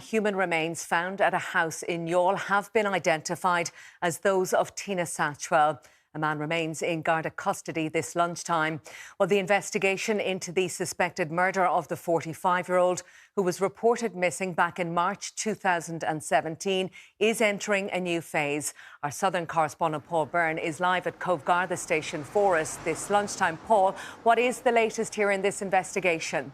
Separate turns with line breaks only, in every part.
Human remains found at a house in Youghal have been identified as those of Tina Satchwell. A man remains in Garda custody this lunchtime. Well, the investigation into the suspected murder of the 45-year-old who was reported missing back in March 2017 is entering a new phase. Our southern correspondent Paul Byrne is live at Cove Garda station for us this lunchtime. Paul, what is the latest here in this investigation?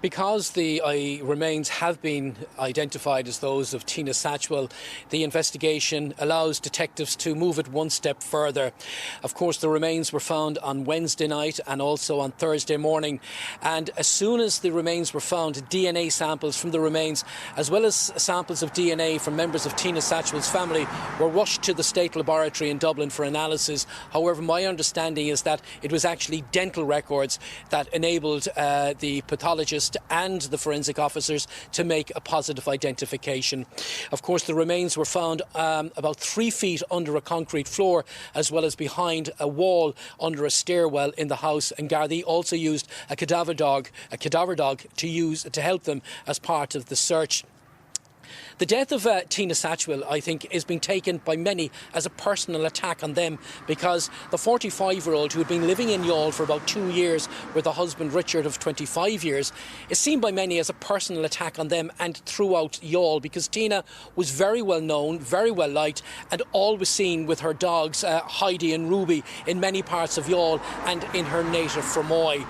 Because the remains have been identified as those of Tina Satchwell, the investigation allows detectives to move it one step further. Of course, the remains were found on Wednesday night and also on Thursday morning. And as soon as the remains were found, DNA samples from the remains, as well as samples of DNA from members of Tina Satchwell's family, were rushed to the State Laboratory in Dublin for analysis. However, my understanding is that it was actually dental records that enabled the pathologist and the forensic officers to make a positive identification. Of course, the remains were found about 3 feet under a concrete floor, as well as behind a wall under a stairwell in the house. And Gardaí also used a cadaver dog to help them as part of the search. The death of Tina Satchwell, I think, is being taken by many as a personal attack on them, because the 45-year-old who had been living in Youghal for about 2 years with a husband, Richard, of 25 years, is seen by many as a personal attack on them and throughout Youghal, because Tina was very well known, very well liked, and always seen with her dogs, Heidi and Ruby, in many parts of Youghal and in her native Fermoy.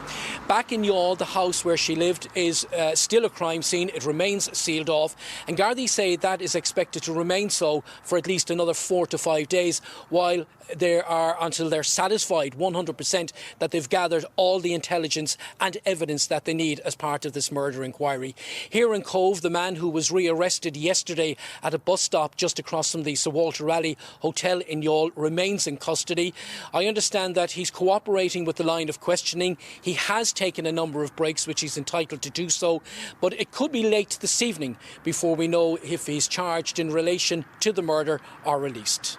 Back in Youghal, the house where she lived is still a crime scene. It remains sealed off, and Gardaí say that is expected to remain so for at least another 4 to 5 days, until they're satisfied 100% that they've gathered all the intelligence and evidence that they need as part of this murder inquiry. Here in Cove, the man who was rearrested yesterday at a bus stop just across from the Sir Walter Raleigh Hotel in Youghal remains in custody. I understand that he's cooperating with the line of questioning. He has taken a number of breaks, which he's entitled to do so, but it could be late this evening before we know if he's charged in relation to the murder or released.